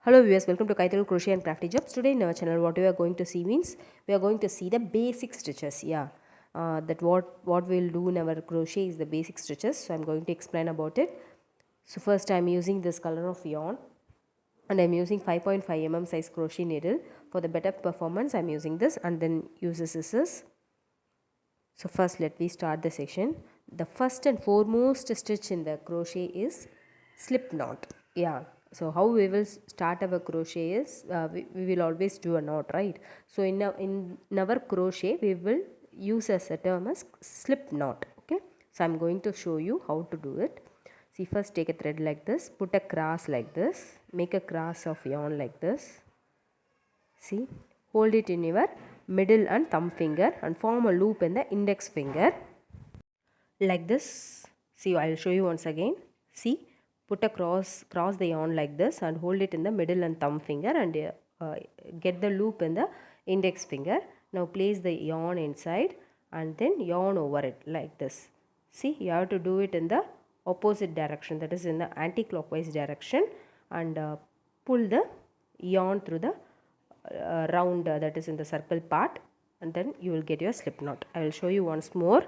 Hello viewers, welcome to Kaithozil-crochet and Crafty Jobs. Today in our channel what we are going to see means we are going to see the basic stitches. That what we'll do in our crochet is the basic stitches. So I'm going to explain about it. So first I'm using this color of yarn and I'm using 5.5 mm size crochet needle. For the better performance I'm using this and then use the scissors. So first let me start the section. The first and foremost stitch in the crochet is slip knot. So how we will start our crochet is we will always do a knot, right? So in our crochet we will use as a term as slip knot. Okay, so I'm going to show you how to do it. See, first take a thread like this, put a cross like this, make a cross of yarn like this. See, hold it in your middle and thumb finger and form a loop in the index finger like this. See, I'll show you once again. See, put a cross the yarn like this and hold it in the middle and thumb finger and get the loop in the index finger. Now place the yarn inside and then yarn over it like this. See, you have to do it in the opposite direction, that is in the anti-clockwise direction, and pull the yarn through the round that is in the circle part, and then you will get your slip knot. I will show you once more.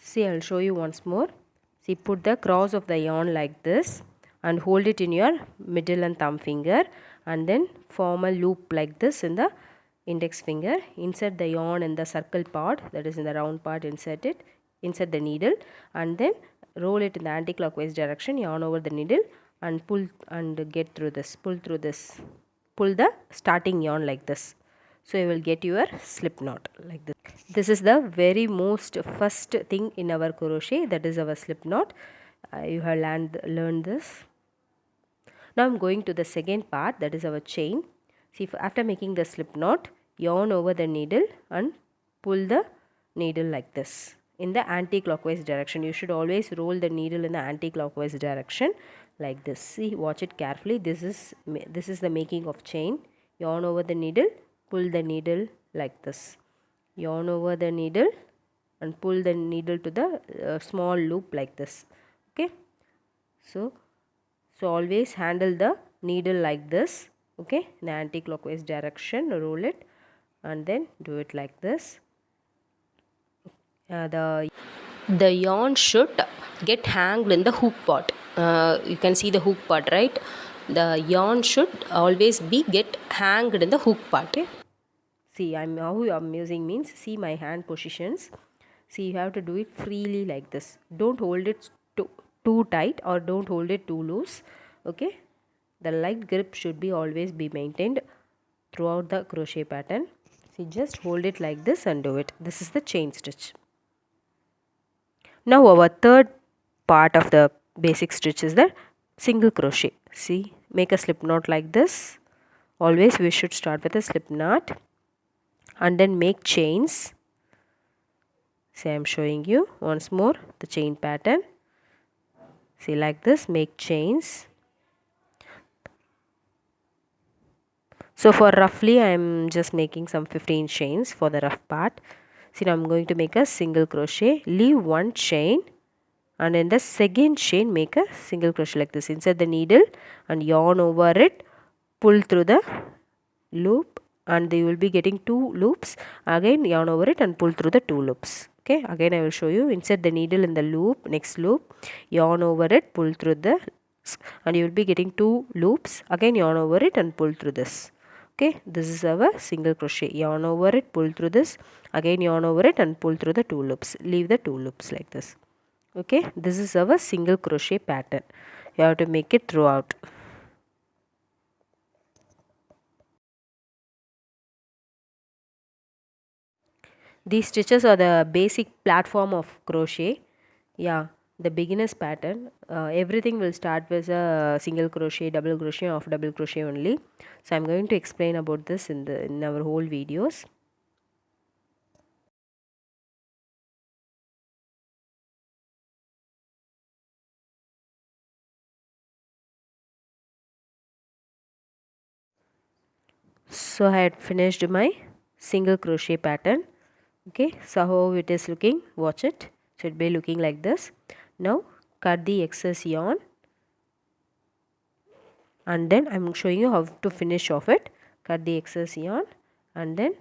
See, I'll show you once more. See, put the cross of the yarn like this and hold it in your middle and thumb finger and then form a loop like this in the index finger. Insert the yarn in the circle part, that is in the round part, insert the needle and then roll it in the anti-clockwise direction, yarn over the needle and pull and get through this, pull the starting yarn like this. So you will get your slip knot like this. This is the very most first thing in our crochet, that is our slip knot. You have learned this. Now I'm going to the second part, that is our chain. See, after making the slip knot, yarn over the needle and pull the needle like this in the anti-clockwise direction. You should always roll the needle in the anti-clockwise direction like this. See, watch it carefully. This is the making of chain. Yarn over the needle, pull the needle like this. Yarn over the needle and pull the needle to the small loop like this. Okay, so always handle the needle like this. Okay, in the anti-clockwise direction, roll it and then do it like this. The yarn should get hanged in the hook part. You can see the hook part, right? The yarn should always be get hanged in the hook part. Okay? See, how I'm using means, see my hand positions. See, you have to do it freely like this. Don't hold it too tight or don't hold it too loose. Okay, the light grip should be always be maintained throughout the crochet pattern. See, just hold it like this and do it. This is the chain stitch. Now our third part of the basic stitch is the single crochet. See, make a slip knot like this. Always we should start with a slip knot and then make chains. See, I am showing you once more the chain pattern. See, like this, make chains. So for roughly I am just making some 15 chains for the rough part. See, now I am going to make a single crochet, leave one chain and in the second chain make a single crochet like this. Insert the needle and yarn over it, pull through the loop and you will be getting 2 loops. Again yarn over it and pull through the 2 loops. Okay, again I will show you. Insert the needle in the loop, next loop, yarn over it, pull through the and you will be getting 2 loops. Again yarn over it and pull through this. Okay, this is our single crochet. Yarn over it, pull through this, again yarn over it and pull through the 2 loops. Leave the 2 loops like this. Okay, this is our single crochet pattern. You have to make it throughout. These stitches are the basic platform of crochet. The beginner's pattern. Everything will start with a single crochet, double crochet, or double crochet only. So I'm going to explain about this in our whole videos. So I had finished my single crochet pattern. Okay, so how it is looking, watch it. Should be looking like this. Now cut the excess yarn. and then I'm showing you how to finish off it. Cut the excess yarn and then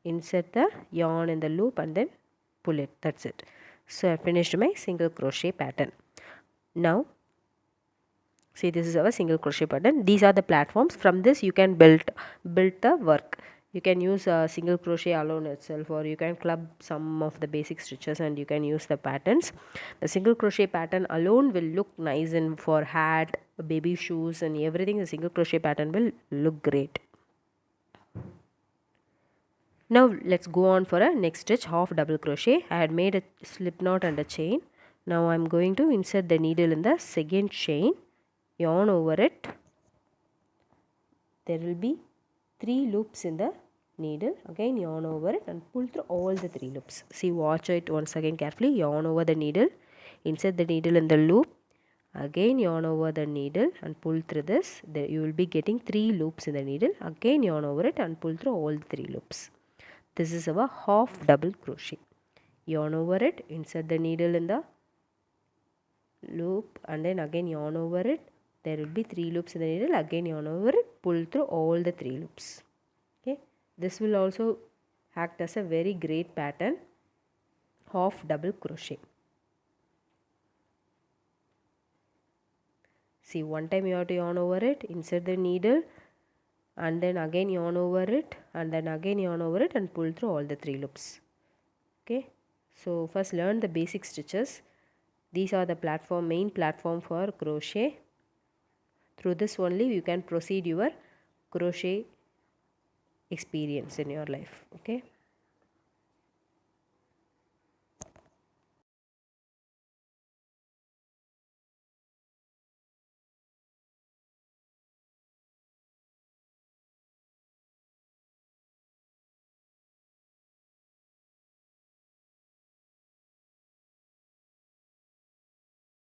insert the yarn in the loop and then pull it. That's it. So I finished my single crochet pattern. Now see, this is our single crochet pattern. These are the platforms. From this you can build the work. You can use a single crochet alone itself, or you can club some of the basic stitches and you can use the patterns. The single crochet pattern alone will look nice, and for hat, baby shoes and everything, the single crochet pattern will look great. Now let's go on for a next stitch, half double crochet. I had made a slip knot and a chain. Now I'm going to insert the needle in the second chain, yarn over it. There will be 3 loops in the needle. Again yarn over it and pull through all the 3 loops. See, watch it once again carefully. Yarn over the needle, insert the needle in the loop, again yarn over the needle and pull through this. There you will be getting 3 loops in the needle. Again yarn over it and pull through all the 3 loops. This is our half double crochet. Yarn over it, insert the needle in the loop and then again yarn over it. There will be 3 loops in the needle. Again yarn over it, pull through all the 3 loops. Okay, this will also act as a very great pattern, half double crochet. See, one time you have to yarn over it, insert the needle and then again yarn over it and then again yarn over it and pull through all the 3 loops. Okay, so first learn the basic stitches. These are the main platform for crochet. Through this only you can proceed your crochet experience in your life. Okay.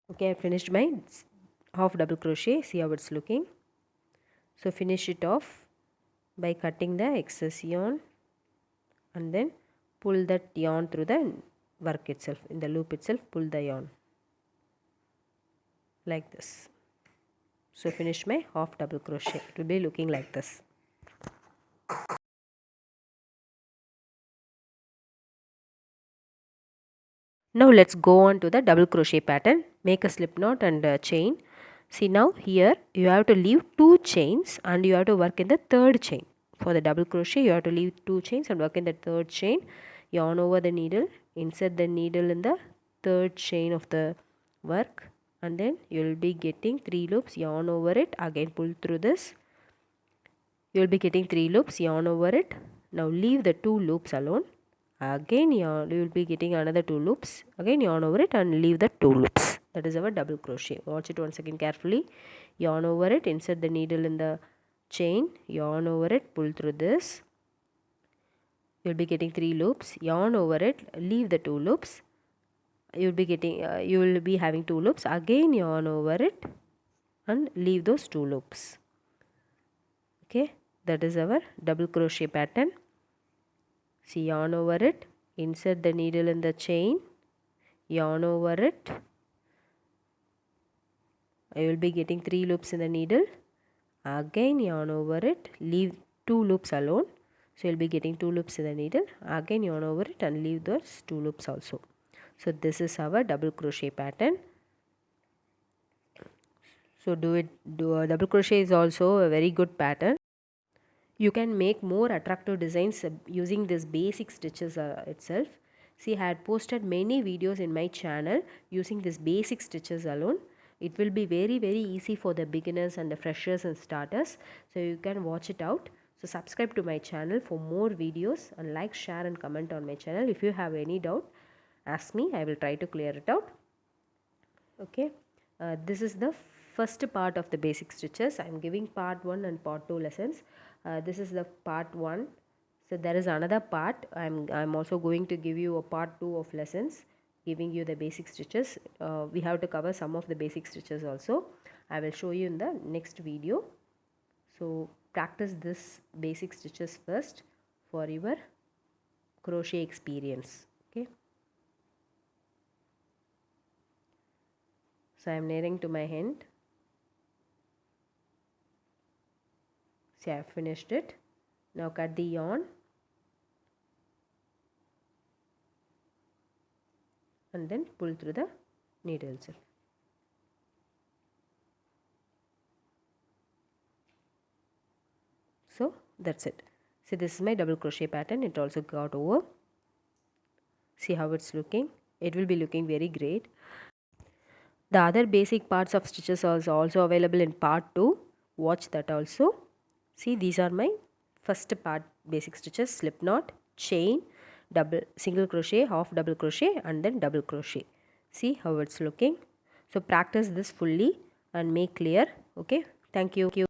Okay, I finished my half double crochet. See how it's looking. So finish it off by cutting the excess yarn and then pull that yarn through the work itself. In the loop itself, pull the yarn like this. So finish my half double crochet. It will be looking like this. Now let's go on to the double crochet pattern. Make a slip knot and a chain. See, now here you have to leave 2 chains and you have to work in the 3rd chain. For the double crochet you have to leave 2 chains and work in the 3rd chain. Yarn over the needle, insert the needle in the 3rd chain of the work and then you will be getting 3 loops. Yarn over it, again pull through this. You will be getting 3 loops, yarn over it. Now leave the 2 loops alone. Again you will be getting another 2 loops. Again yarn over it and leave the 2 loops. That is our double crochet. Watch it once again carefully. Yarn over it, insert the needle in the chain, yarn over it, pull through this. You will be getting 3 loops. Yarn over it, leave the 2 loops. You will be having 2 loops. Again yarn over it and leave those 2 loops. Okay, that is our double crochet pattern. See, yarn over it, insert the needle in the chain, yarn over it. I will be getting 3 loops in the needle. Again yarn over it, leave 2 loops alone. So you will be getting 2 loops in the needle. Again yarn over it and leave those 2 loops also. So this is our double crochet pattern. So double crochet is also a very good pattern. You can make more attractive designs using this basic stitches itself. See, I had posted many videos in my channel using this basic stitches alone. It will be very easy for the beginners and the freshers and starters. So you can watch it out. So subscribe to my channel for more videos and like, share and comment on my channel. If you have any doubt, ask me. I will try to clear it out. Okay, this is the first part of the basic stitches. I am giving part 1 and part 2 lessons. This is the part 1. So there is another part. I'm also going to give you a part 2 of lessons, giving you the basic stitches. We have to cover some of the basic stitches also. I will show you in the next video. So practice this basic stitches first for your crochet experience. Okay. So I am nearing to my end. See, I have finished it. Now cut the yarn and then pull through the needle itself. So that's it. See, this is my double crochet pattern. It also got over. See how it's looking. It will be looking very great. The other basic parts of stitches are also available in part 2. Watch that also. See, these are my first part basic stitches: slip knot, chain, double single crochet, half double crochet, and then double crochet. See how it's looking. So practice this fully and make clear. Okay, thank you.